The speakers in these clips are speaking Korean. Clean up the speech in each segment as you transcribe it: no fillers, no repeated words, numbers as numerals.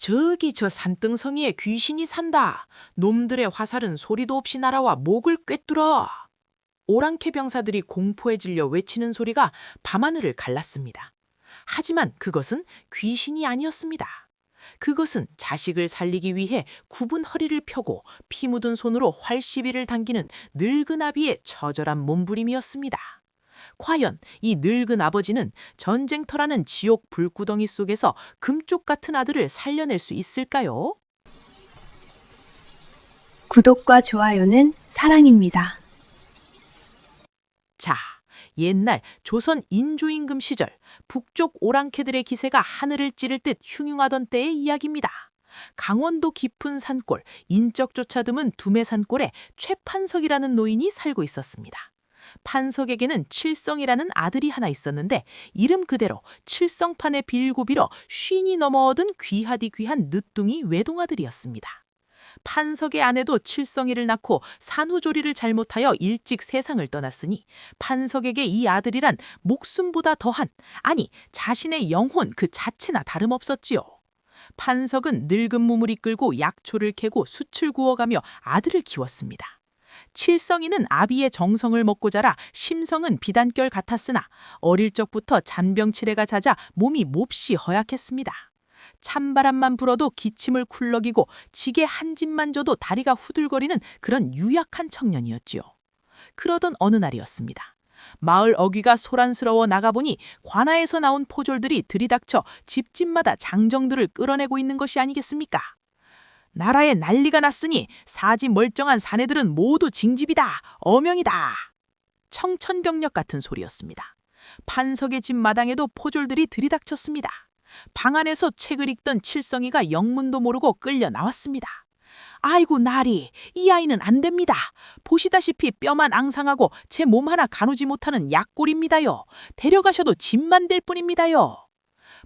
저기 저 산등성이에 귀신이 산다. 놈들의 화살은 소리도 없이 날아와 목을 꿰뚫어. 오랑캐 병사들이 공포에 질려 외치는 소리가 밤하늘을 갈랐습니다. 하지만 그것은 귀신이 아니었습니다. 그것은 자식을 살리기 위해 굽은 허리를 펴고 피 묻은 손으로 활시비를 당기는 늙은 아비의 처절한 몸부림이었습니다. 과연 이 늙은 아버지는 전쟁터라는 지옥 불구덩이 속에서 금쪽 같은 아들을 살려낼 수 있을까요? 구독과 좋아요는 사랑입니다. 자, 옛날 조선 인조임금 시절 북쪽 오랑캐들의 기세가 하늘을 찌를 듯 흉흉하던 때의 이야기입니다. 강원도 깊은 산골, 인적조차 드문 두매산골에 최판석이라는 노인이 살고 있었습니다. 판석에게는 칠성이라는 아들이 하나 있었는데 이름 그대로 칠성판에 빌고 빌어 쉰이 넘어 얻은 귀하디 귀한 늦둥이 외동아들이었습니다. 판석의 아내도 칠성이를 낳고 산후조리를 잘못하여 일찍 세상을 떠났으니 판석에게 이 아들이란 목숨보다 더한, 아니 자신의 영혼 그 자체나 다름없었지요. 판석은 늙은 몸을 이끌고 약초를 캐고 숯을 구워가며 아들을 키웠습니다. 칠성이는 아비의 정성을 먹고 자라 심성은 비단결 같았으나 어릴 적부터 잔병치레가 잦아 몸이 몹시 허약했습니다. 찬바람만 불어도 기침을 쿨럭이고 지게 한 집만 줘도 다리가 후들거리는 그런 유약한 청년이었지요. 그러던 어느 날이었습니다. 마을 어귀가 소란스러워 나가보니 관아에서 나온 포졸들이 들이닥쳐 집집마다 장정들을 끌어내고 있는 것이 아니겠습니까? 나라에 난리가 났으니 사지 멀쩡한 사내들은 모두 징집이다, 어명이다. 청천벽력 같은 소리였습니다. 판석의 집 마당에도 포졸들이 들이닥쳤습니다. 방 안에서 책을 읽던 칠성이가 영문도 모르고 끌려 나왔습니다. 아이고 나리, 이 아이는 안 됩니다. 보시다시피 뼈만 앙상하고 제 몸 하나 가누지 못하는 약골입니다요. 데려가셔도 짐만 될 뿐입니다요.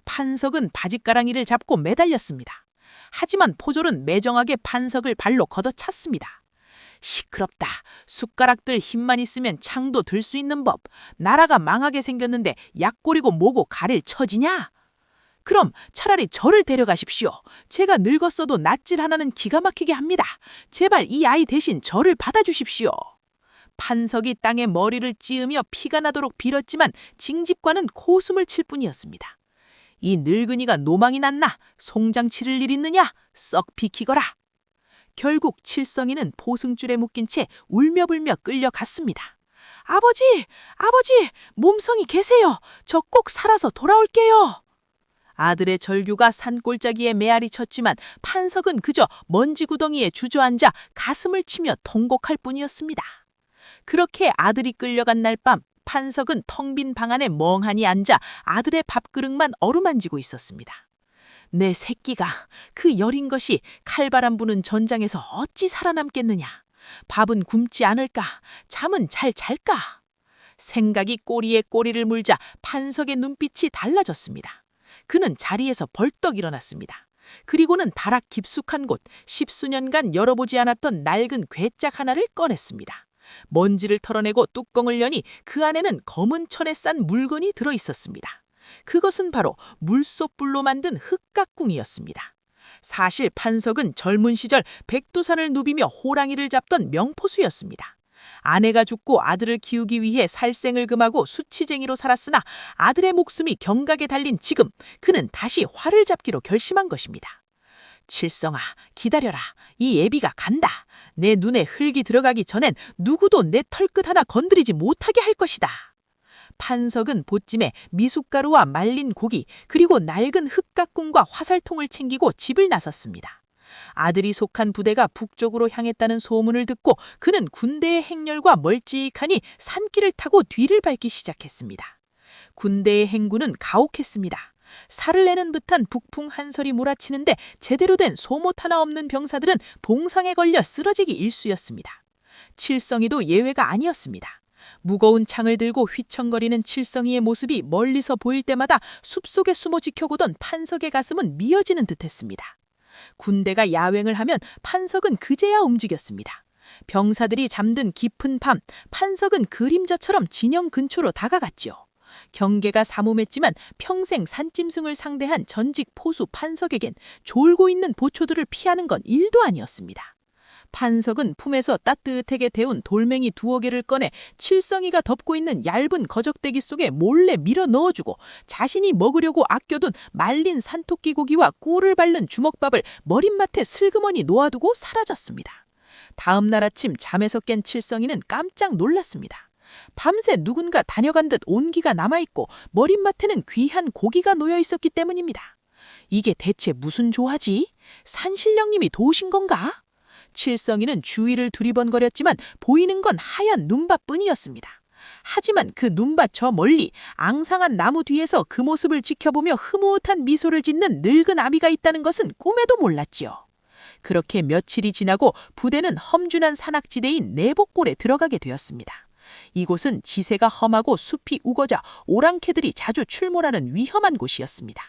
판석은 바짓가랑이를 잡고 매달렸습니다. 하지만 포졸은 매정하게 판석을 발로 걷어찼습니다. 시끄럽다. 숟가락들 힘만 있으면 창도 들 수 있는 법. 나라가 망하게 생겼는데 약골이고 뭐고 가를 처지냐? 그럼 차라리 저를 데려가십시오. 제가 늙었어도 낯질 하나는 기가 막히게 합니다. 제발 이 아이 대신 저를 받아주십시오. 판석이 땅에 머리를 찌으며 피가 나도록 빌었지만 징집과는 코웃음을 칠 뿐이었습니다. 이 늙은이가 노망이 났나? 송장 치를 일 있느냐? 썩 비키거라. 결국 칠성이는 포승줄에 묶인 채 울며불며 끌려갔습니다. 아버지! 아버지! 몸성이 계세요. 저 꼭 살아서 돌아올게요. 아들의 절규가 산골짜기에 메아리 쳤지만 판석은 그저 먼지 구덩이에 주저앉아 가슴을 치며 통곡할 뿐이었습니다. 그렇게 아들이 끌려간 날 밤 판석은 텅 빈 방 안에 멍하니 앉아 아들의 밥그릇만 어루만지고 있었습니다. 내 새끼가 그 여린 것이 칼바람 부는 전장에서 어찌 살아남겠느냐. 밥은 굶지 않을까? 잠은 잘 잘까? 생각이 꼬리에 꼬리를 물자 판석의 눈빛이 달라졌습니다. 그는 자리에서 벌떡 일어났습니다. 그리고는 다락 깊숙한 곳 10수년간 열어보지 않았던 낡은 괴짝 하나를 꺼냈습니다. 먼지를 털어내고 뚜껑을 여니 그 안에는 검은 천에 싼 물건이 들어있었습니다. 그것은 바로 물소불로 만든 흙가궁이었습니다. 사실 판석은 젊은 시절 백두산을 누비며 호랑이를 잡던 명포수였습니다. 아내가 죽고 아들을 키우기 위해 살생을 금하고 수치쟁이로 살았으나 아들의 목숨이 경각에 달린 지금 그는 다시 활을 잡기로 결심한 것입니다. 칠성아, 기다려라. 이 애비가 간다. 내 눈에 흙이 들어가기 전엔 누구도 내 털끝 하나 건드리지 못하게 할 것이다. 판석은 보찜에 미숫가루와 말린 고기 그리고 낡은 흙가궁과 화살통을 챙기고 집을 나섰습니다. 아들이 속한 부대가 북쪽으로 향했다는 소문을 듣고 그는 군대의 행렬과 멀찍하니 산길을 타고 뒤를 밟기 시작했습니다. 군대의 행군은 가혹했습니다. 살을 내는 듯한 북풍 한 설이 몰아치는데 제대로 된 소못 하나 없는 병사들은 봉상에 걸려 쓰러지기 일쑤였습니다. 칠성이도 예외가 아니었습니다. 무거운 창을 들고 휘청거리는 칠성이의 모습이 멀리서 보일 때마다 숲속에 숨어 지켜보던 판석의 가슴은 미어지는 듯했습니다. 군대가 야행을 하면 판석은 그제야 움직였습니다. 병사들이 잠든 깊은 밤, 판석은 그림자처럼 진영 근처로 다가갔지요. 경계가 삼엄했지만 평생 산짐승을 상대한 전직 포수 판석에겐 졸고 있는 보초들을 피하는 건 일도 아니었습니다. 판석은 품에서 따뜻하게 데운 돌멩이 2개를 꺼내 칠성이가 덮고 있는 얇은 거적대기 속에 몰래 밀어 넣어주고 자신이 먹으려고 아껴둔 말린 산토끼 고기와 꿀을 바른 주먹밥을 머릿맡에 슬그머니 놓아두고 사라졌습니다. 다음 날 아침 잠에서 깬 칠성이는 깜짝 놀랐습니다. 밤새 누군가 다녀간 듯 온기가 남아있고 머릿맡에는 귀한 고기가 놓여 있었기 때문입니다. 이게 대체 무슨 조화지? 산신령님이 도우신 건가? 칠성이는 주위를 두리번거렸지만 보이는 건 하얀 눈밭뿐이었습니다. 하지만 그 눈밭 저 멀리 앙상한 나무 뒤에서 그 모습을 지켜보며 흐뭇한 미소를 짓는 늙은 아비가 있다는 것은 꿈에도 몰랐지요. 그렇게 며칠이 지나고 부대는 험준한 산악지대인 내복골에 들어가게 되었습니다. 이곳은 지세가 험하고 숲이 우거져 오랑캐들이 자주 출몰하는 위험한 곳이었습니다.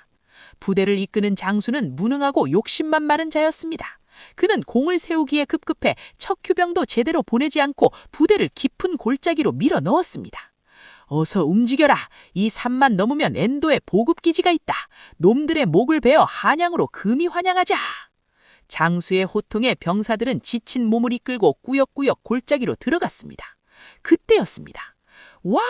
부대를 이끄는 장수는 무능하고 욕심만 많은 자였습니다. 그는 공을 세우기에 급급해 척휴병도 제대로 보내지 않고 부대를 깊은 골짜기로 밀어 넣었습니다. 어서 움직여라. 이 산만 넘으면 엔도에 보급기지가 있다. 놈들의 목을 베어 한양으로 금이 환양하자. 장수의 호통에 병사들은 지친 몸을 이끌고 꾸역꾸역 골짜기로 들어갔습니다. 그때였습니다. 와!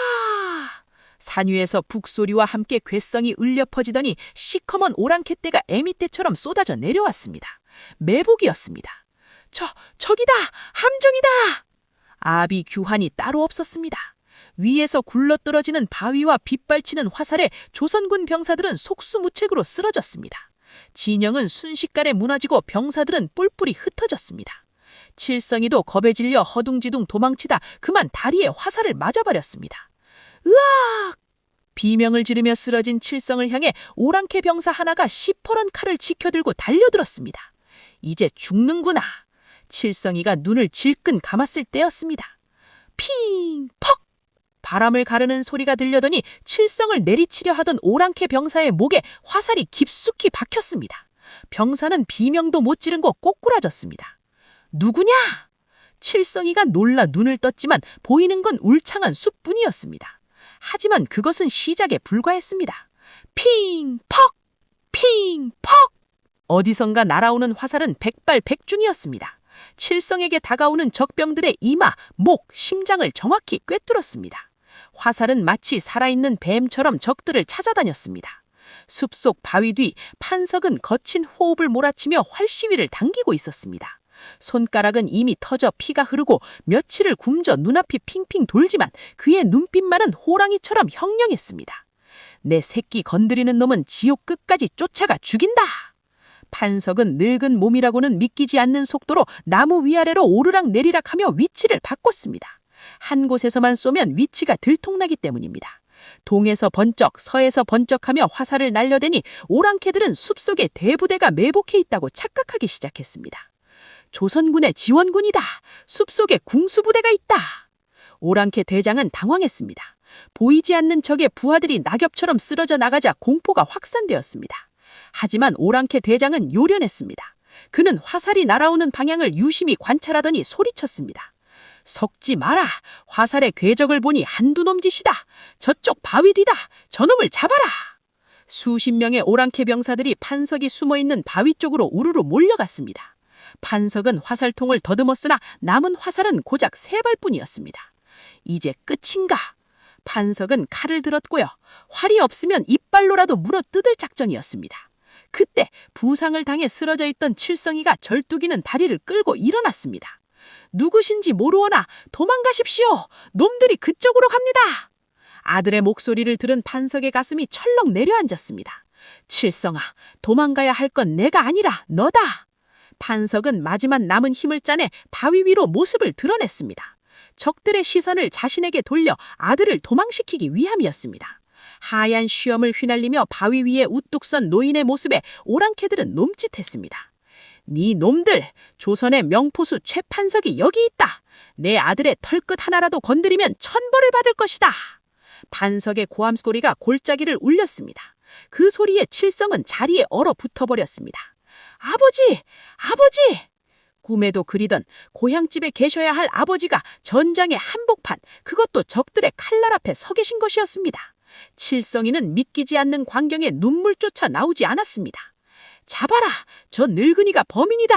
산 위에서 북소리와 함께 괴성이 울려 퍼지더니 시커먼 오랑캐떼가 애미떼처럼 쏟아져 내려왔습니다. 매복이었습니다. 저기다! 함정이다! 아비 규환이 따로 없었습니다. 위에서 굴러떨어지는 바위와 빗발치는 화살에 조선군 병사들은 속수무책으로 쓰러졌습니다. 진영은 순식간에 무너지고 병사들은 뿔뿔이 흩어졌습니다. 칠성이도 겁에 질려 허둥지둥 도망치다 그만 다리에 화살을 맞아버렸습니다. 으악! 비명을 지르며 쓰러진 칠성을 향해 오랑캐 병사 하나가 시퍼런 칼을 지켜들고 달려들었습니다. 이제 죽는구나. 칠성이가 눈을 질끈 감았을 때였습니다. 핑! 퍽! 바람을 가르는 소리가 들려더니 칠성을 내리치려 하던 오랑캐 병사의 목에 화살이 깊숙이 박혔습니다. 병사는 비명도 못 지른 거 꼬꾸라졌습니다. 누구냐? 칠성이가 놀라 눈을 떴지만 보이는 건 울창한 숲뿐이었습니다. 하지만 그것은 시작에 불과했습니다. 핑! 퍽! 핑! 퍽! 어디선가 날아오는 화살은 백발백중이었습니다. 칠성에게 다가오는 적병들의 이마, 목, 심장을 정확히 꿰뚫었습니다. 화살은 마치 살아있는 뱀처럼 적들을 찾아다녔습니다. 숲속 바위 뒤 판석은 거친 호흡을 몰아치며 활시위를 당기고 있었습니다. 손가락은 이미 터져 피가 흐르고 며칠을 굶져 눈앞이 핑핑 돌지만 그의 눈빛만은 호랑이처럼 형령했습니다. 내 새끼 건드리는 놈은 지옥 끝까지 쫓아가 죽인다. 판석은 늙은 몸이라고는 믿기지 않는 속도로 나무 위아래로 오르락 내리락하며 위치를 바꿨습니다. 한 곳에서만 쏘면 위치가 들통나기 때문입니다. 동에서 번쩍, 서에서 번쩍하며 화살을 날려대니 오랑캐들은 숲속에 대부대가 매복해 있다고 착각하기 시작했습니다. 조선군의 지원군이다. 숲속에 궁수부대가 있다. 오랑캐 대장은 당황했습니다. 보이지 않는 적의 부하들이 낙엽처럼 쓰러져 나가자 공포가 확산되었습니다. 하지만 오랑캐 대장은 요련했습니다. 그는 화살이 날아오는 방향을 유심히 관찰하더니 소리쳤습니다. 섞지 마라. 화살의 궤적을 보니 한두 놈 짓이다. 저쪽 바위 뒤다. 저놈을 잡아라. 수십 명의 오랑캐 병사들이 판석이 숨어있는 바위 쪽으로 우르르 몰려갔습니다. 판석은 화살통을 더듬었으나 남은 화살은 고작 3발뿐이었습니다. 이제 끝인가? 판석은 칼을 들었고요. 활이 없으면 이빨로라도 물어뜯을 작정이었습니다. 그때 부상을 당해 쓰러져 있던 칠성이가 절뚝이는 다리를 끌고 일어났습니다. 누구신지 모르오나 도망가십시오. 놈들이 그쪽으로 갑니다. 아들의 목소리를 들은 판석의 가슴이 철렁 내려앉았습니다. 칠성아, 도망가야 할 건 내가 아니라 너다. 판석은 마지막 남은 힘을 짜내 바위 위로 모습을 드러냈습니다. 적들의 시선을 자신에게 돌려 아들을 도망시키기 위함이었습니다. 하얀 쉬엄을 휘날리며 바위 위에 우뚝 선 노인의 모습에 오랑캐들은 놈짓했습니다. 네 놈들, 조선의 명포수 최판석이 여기 있다. 내 아들의 털끝 하나라도 건드리면 천벌을 받을 것이다. 판석의 고함 소리가 골짜기를 울렸습니다. 그 소리에 칠성은 자리에 얼어붙어버렸습니다. 아버지! 아버지! 꿈에도 그리던 고향집에 계셔야 할 아버지가 전장의 한복판, 그것도 적들의 칼날 앞에 서 계신 것이었습니다. 칠성이는 믿기지 않는 광경에 눈물조차 나오지 않았습니다. 잡아라! 저 늙은이가 범인이다!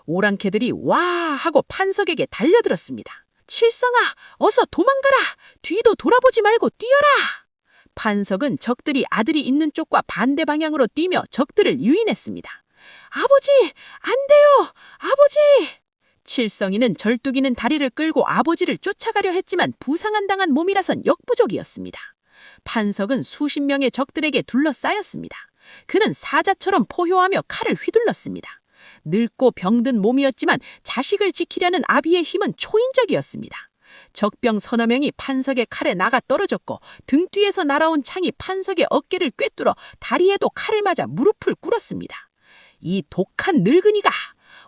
오랑캐들이 와 하고 판석에게 달려들었습니다. 칠성아, 어서 도망가라! 뒤도 돌아보지 말고 뛰어라! 판석은 적들이 아들이 있는 쪽과 반대 방향으로 뛰며 적들을 유인했습니다. 아버지! 안 돼요! 아버지! 칠성이는 절뚝이는 다리를 끌고 아버지를 쫓아가려 했지만 부상한 당한 몸이라선 역부족이었습니다. 판석은 수십 명의 적들에게 둘러싸였습니다. 그는 사자처럼 포효하며 칼을 휘둘렀습니다. 늙고 병든 몸이었지만 자식을 지키려는 아비의 힘은 초인적이었습니다. 적병 서너 명이 판석의 칼에 나가 떨어졌고 등 뒤에서 날아온 창이 판석의 어깨를 꿰뚫어 다리에도 칼을 맞아 무릎을 꿇었습니다. 이 독한 늙은이가!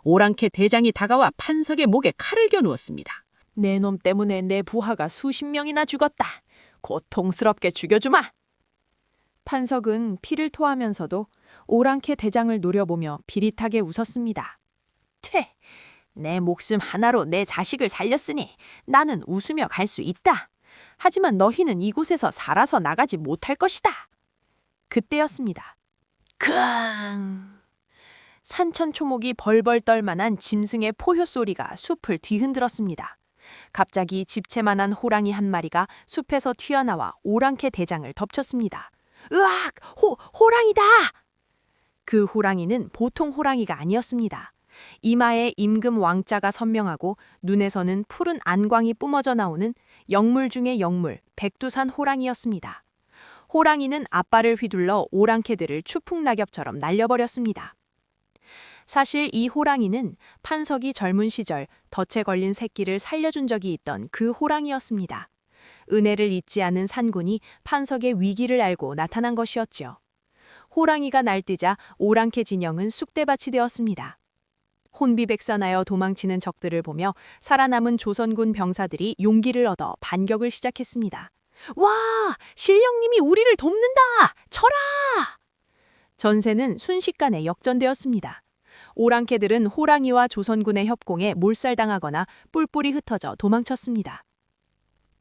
오랑캐 대장이 다가와 판석의 목에 칼을 겨누었습니다. 내 놈 때문에 내 부하가 수십 명이나 죽었다. 고통스럽게 죽여주마. 판석은 피를 토하면서도 오랑캐 대장을 노려보며 비릿하게 웃었습니다. 퇴! 내 목숨 하나로 내 자식을 살렸으니 나는 웃으며 갈 수 있다. 하지만 너희는 이곳에서 살아서 나가지 못할 것이다. 그때였습니다. 킁! 산천초목이 벌벌 떨만한 짐승의 포효 소리가 숲을 뒤흔들었습니다. 갑자기 집채만한 호랑이 한 마리가 숲에서 튀어나와 오랑캐 대장을 덮쳤습니다. 으악! 호랑이다! 그 호랑이는 보통 호랑이가 아니었습니다. 이마에 임금 왕자가 선명하고 눈에서는 푸른 안광이 뿜어져 나오는 영물 중의 영물, 백두산 호랑이였습니다. 호랑이는 앞발을 휘둘러 오랑캐들을 추풍낙엽처럼 날려버렸습니다. 사실 이 호랑이는 판석이 젊은 시절 덫에 걸린 새끼를 살려준 적이 있던 그 호랑이였습니다. 은혜를 잊지 않은 산군이 판석의 위기를 알고 나타난 것이었죠. 호랑이가 날뛰자 오랑캐 진영은 쑥대밭이 되었습니다. 혼비백산하여 도망치는 적들을 보며 살아남은 조선군 병사들이 용기를 얻어 반격을 시작했습니다. 와! 신령님이 우리를 돕는다! 쳐라! 전세는 순식간에 역전되었습니다. 오랑캐들은 호랑이와 조선군의 협공에 몰살당하거나 뿔뿔이 흩어져 도망쳤습니다.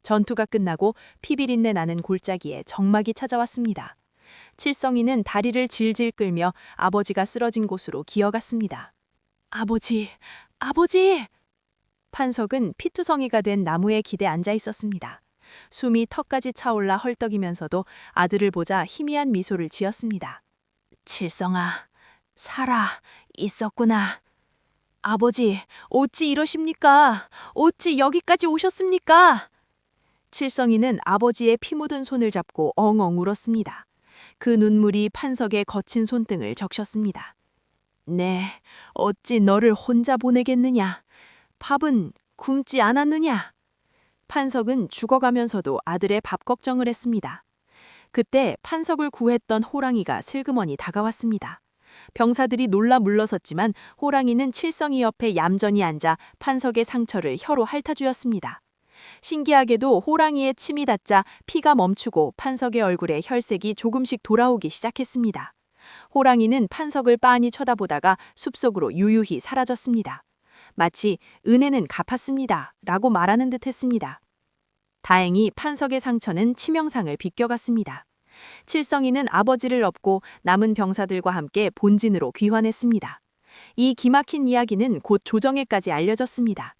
전투가 끝나고 피비린내 나는 골짜기에 적막이 찾아왔습니다. 칠성이는 다리를 질질 끌며 아버지가 쓰러진 곳으로 기어갔습니다. 아버지, 아버지! 판석은 피투성이가 된 나무에 기대 앉아 있었습니다. 숨이 턱까지 차올라 헐떡이면서도 아들을 보자 희미한 미소를 지었습니다. 칠성아, 살아 있었구나. 아버지, 어찌 이러십니까? 어찌 여기까지 오셨습니까? 칠성이는 아버지의 피 묻은 손을 잡고 엉엉 울었습니다. 그 눈물이 판석의 거친 손등을 적셨습니다. 네, 어찌 너를 혼자 보내겠느냐? 밥은 굶지 않았느냐? 판석은 죽어가면서도 아들의 밥 걱정을 했습니다. 그때 판석을 구했던 호랑이가 슬그머니 다가왔습니다. 병사들이 놀라 물러섰지만 호랑이는 칠성이 옆에 얌전히 앉아 판석의 상처를 혀로 핥아주었습니다. 신기하게도 호랑이의 침이 닿자 피가 멈추고 판석의 얼굴에 혈색이 조금씩 돌아오기 시작했습니다. 호랑이는 판석을 빤히 쳐다보다가 숲속으로 유유히 사라졌습니다. 마치 은혜는 갚았습니다 라고 말하는 듯 했습니다. 다행히 판석의 상처는 치명상을 비껴갔습니다. 칠성이는 아버지를 업고 남은 병사들과 함께 본진으로 귀환했습니다. 이 기막힌 이야기는 곧 조정에까지 알려졌습니다.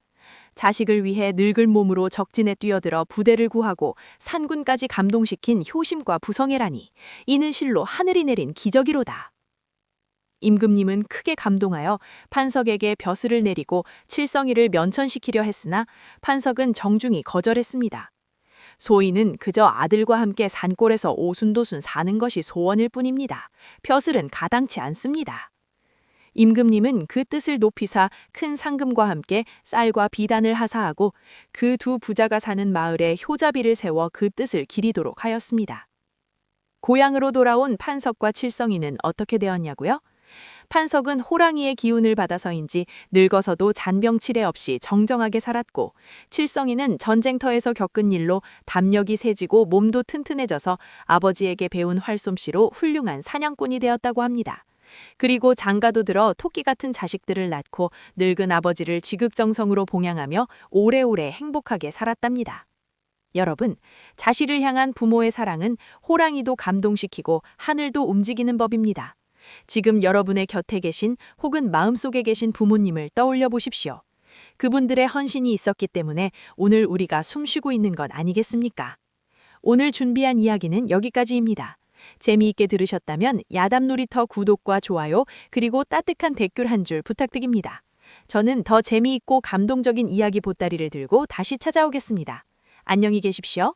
자식을 위해 늙은 몸으로 적진에 뛰어들어 부대를 구하고 산군까지 감동시킨 효심과 부성애라니, 이는 실로 하늘이 내린 기적이로다. 임금님은 크게 감동하여 판석에게 벼슬을 내리고 칠성이를 면천시키려 했으나 판석은 정중히 거절했습니다. 소인은 그저 아들과 함께 산골에서 오순도순 사는 것이 소원일 뿐입니다. 벼슬은 가당치 않습니다. 임금님은 그 뜻을 높이사 큰 상금과 함께 쌀과 비단을 하사하고 그 두 부자가 사는 마을에 효자비를 세워 그 뜻을 기리도록 하였습니다. 고향으로 돌아온 판석과 칠성이는 어떻게 되었냐고요? 판석은 호랑이의 기운을 받아서인지 늙어서도 잔병치레 없이 정정하게 살았고, 칠성이는 전쟁터에서 겪은 일로 담력이 세지고 몸도 튼튼해져서 아버지에게 배운 활솜씨로 훌륭한 사냥꾼이 되었다고 합니다. 그리고 장가도 들어 토끼 같은 자식들을 낳고 늙은 아버지를 지극정성으로 봉양하며 오래오래 행복하게 살았답니다. 여러분, 자식을 향한 부모의 사랑은 호랑이도 감동시키고 하늘도 움직이는 법입니다. 지금 여러분의 곁에 계신 혹은 마음속에 계신 부모님을 떠올려 보십시오. 그분들의 헌신이 있었기 때문에 오늘 우리가 숨쉬고 있는 것 아니겠습니까? 오늘 준비한 이야기는 여기까지입니다. 재미있게 들으셨다면 야담놀이터 구독과 좋아요 그리고 따뜻한 댓글 한 줄 부탁드립니다. 저는 더 재미있고 감동적인 이야기 보따리를 들고 다시 찾아오겠습니다. 안녕히 계십시오.